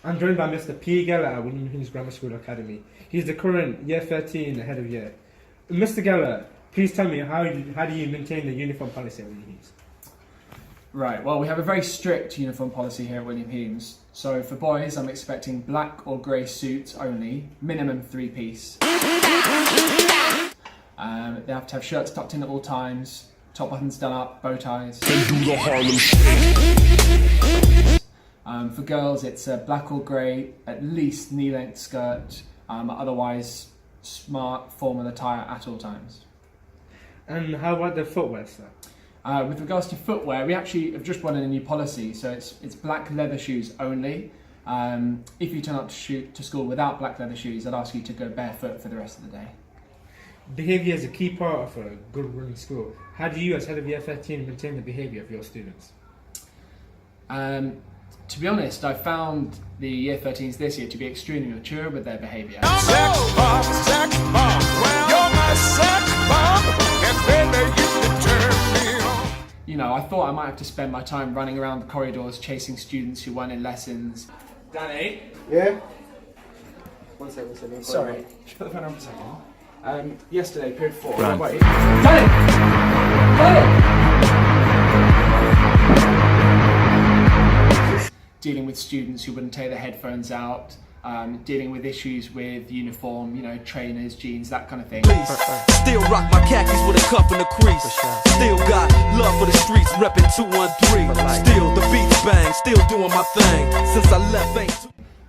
I'm joined by Mr. P. Geller at William Hughes Grammar School Academy. He's the current Year 13 head of year. Mr. Geller, please tell me how do you maintain the uniform policy at William Hughes? Right, well, we have a very strict uniform policy here at William Hughes. So for boys, I'm expecting black or grey suits only, minimum 3-piece. They have to have shirts tucked in at all times, top buttons done up, bow ties. For girls, it's a black or grey, at least knee-length skirt, otherwise smart formal attire at all times. And how about the footwear, sir? With regards to footwear, we actually have just brought in a new policy, so it's black leather shoes only. If you turn up to school without black leather shoes, I'd ask you to go barefoot for the rest of the day. Behaviour is a key part of a good running school. How do you, as head of Year 13, maintain the behaviour of your students? To be honest, I found the Year 13s this year to be extremely mature with their behaviour. You know, I thought I might have to spend my time running around the corridors chasing students who weren't in lessons. Danny? Yeah? One second. Sorry, just put the phone on for a second. Yesterday, period 4. Right. Wait. Danny! Dealing with students who wouldn't take their headphones out, dealing with issues with uniform, you know, trainers, jeans, that kind of thing. Still rock my khakis with a cuff and a crease. Still got love for the streets, reppin' 213. Still the beats bang, still doing my thing. Since I left ain't.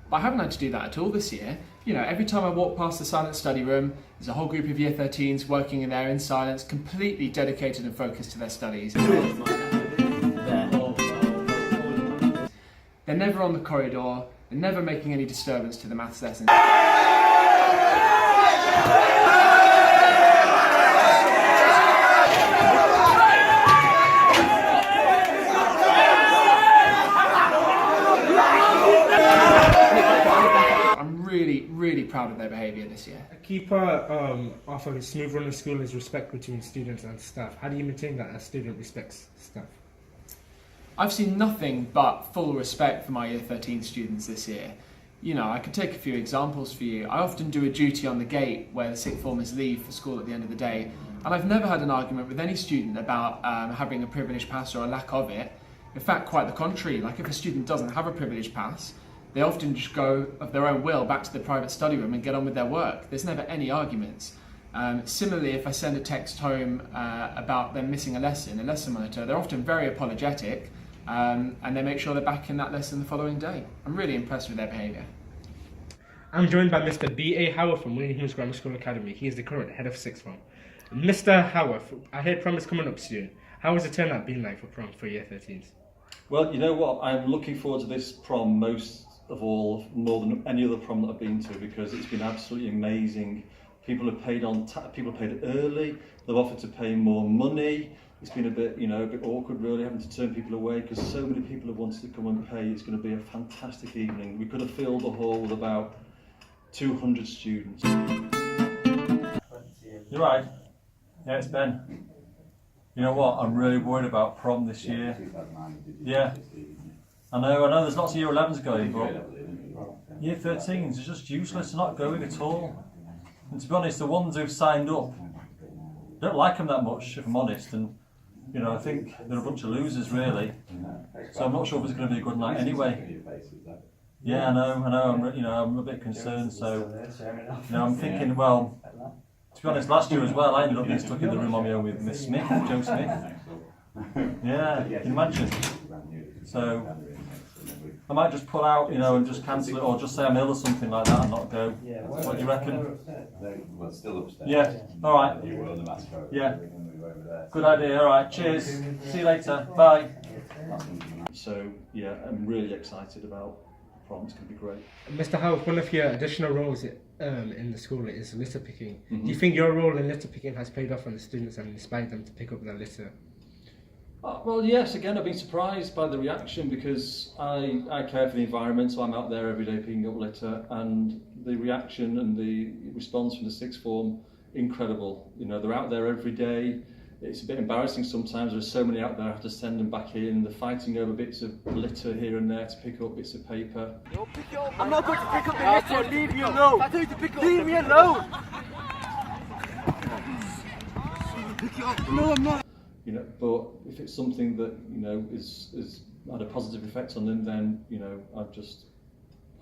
But I haven't had to do that at all this year. You know, every time I walk past the silent study room, there's a whole group of Year 13s working in there in silence, completely dedicated and focused to their studies. They're never on the corridor, they're never making any disturbance to the maths lessons. I'm really proud of their behaviour this year. A key part of a smooth running school is respect between students and staff. How do you maintain that as student respects staff? I've seen nothing but full respect for my Year 13 students this year. You know, I could take a few examples for you. I often do a duty on the gate where the sixth formers leave for school at the end of the day, and I've never had an argument with any student about having a privileged pass or a lack of it. In fact, quite the contrary. Like, if a student doesn't have a privileged pass, they often just go of their own will back to the private study room and get on with their work. There's never any arguments. Similarly, if I send a text home about them missing a lesson monitor, they're often very apologetic. And they make sure they're back in that lesson the following day. I'm really impressed with their behaviour. I'm joined by Mr. B.A. Howard from William Hughes Grammar School Academy. He is the current head of sixth form. Mr. Howard, I heard prom is coming up soon. How has the turnout been like for prom for Year 13s? Well, you know what? I'm looking forward to this prom most of all, more than any other prom that I've been to, because it's been absolutely amazing. People have paid people have paid early. They've offered to pay more money. It's been a bit awkward really, having to turn people away because so many people have wanted to come and pay. It's going to be a fantastic evening. We could have filled the hall with about 200 students. You're right. Yeah, it's Ben. You know what? I'm really worried about prom this year. Yeah. I know there's lots of Year 11s going, but Year 13s are just useless. They're not going at all. And to be honest, the ones who've signed up, I don't like them that much, if I'm honest. And you know, I think they're a bunch of losers, really. So I'm not sure if it's going to be a good night anyway. Yeah, I know. I'm a bit concerned. So, I'm thinking, well, to be honest, last year as well, I ended up being stuck in the room on my own with Miss Smith, Joe Smith. Yeah, can you imagine? So, I might just pull out, and just cancel it, or just say I'm ill or something like that and not go. What do you reckon? Well, still upstairs. Yeah. All right. You were on the mask. Yeah. Good idea. All right. Cheers. See you later. Bye. So yeah, I'm really excited about prom. It's going to be great. Mr. Howard, one of your additional roles in the school is litter picking. Do you think your role in litter picking has paid off on the students and inspired them to pick up their litter? Well, yes, again, I've been surprised by the reaction because I care for the environment, so I'm out there every day picking up litter, and the reaction and the response from the sixth form, incredible. They're out there every day, it's a bit embarrassing sometimes. There's so many out there, I have to send them back in. They're fighting over bits of litter here and there to pick up bits of paper. I'm not going to pick up the litter, leave me alone. I told you to pick it up. Leave me alone. Pick it up. No, I'm not. You know, but if it's something that, you know, is had a positive effect on them, then, you know, I just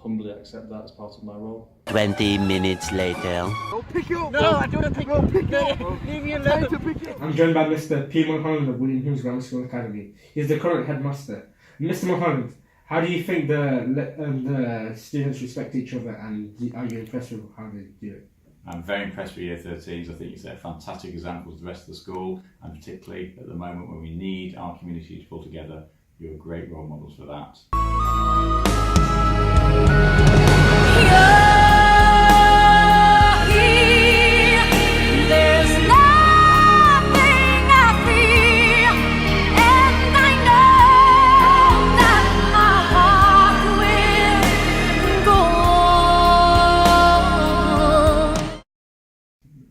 humbly accept that as part of my role. 20 minutes later. Don't pick it up. No, I don't want to pick it up. Leave me alone to pick it up. I'm joined by Mr. P. Mulholland of William Hughes Grammar School Academy. He's the current headmaster. Mr. Mulholland, how do you think the students respect each other, and are you impressed with how they do it? I'm very impressed with Year 13s. I think you set a fantastic example to the rest of the school, and particularly at the moment when we need our community to pull together, you're great role models for that.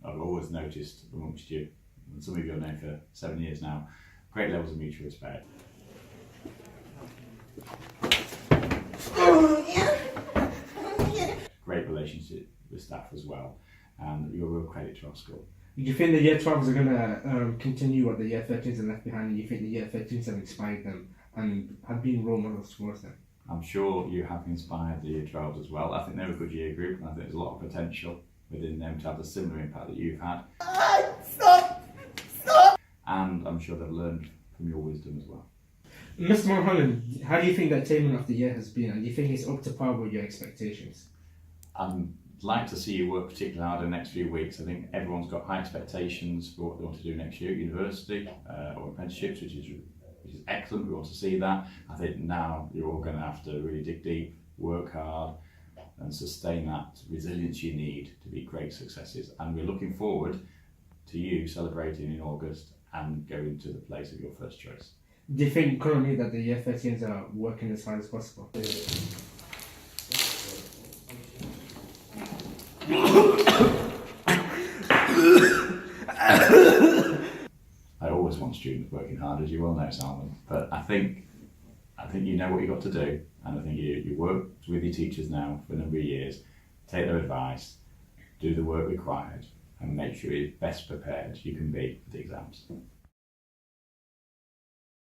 I've always noticed amongst you, and some of you have known for 7 years now, great levels of mutual respect. Great relationship with staff as well, and you're a real credit to our school. Do you think the Year 12s are going to continue what the Year 13s have left behind, and you think the Year 13s have inspired them and have been role models towards them? I'm sure you have inspired the Year 12s as well. I think they're a good year group, and I think there's a lot of potential within them to have a similar impact that you've had. Stop! And I'm sure they've learned from your wisdom as well. Mr. Mulholland, how do you think the attainment of the year has been, and do you think it's up to par with your expectations? I'd like to see you work particularly hard in the next few weeks. I think everyone's got high expectations for what they want to do next year at university or apprenticeships, which is excellent. We want to see that. I think now you're all going to have to really dig deep, work hard, and sustain that resilience you need to be great successes. And we're looking forward to you celebrating in August and going to the place of your first choice. Do you think currently that the Year 13s are working as hard as possible? I always want students working hard, as you well know, Salman. But I think you know what you've got to do, and I think you work with your teachers now for a number of years, take their advice, do the work required, and make sure you're best prepared you can be for the exams.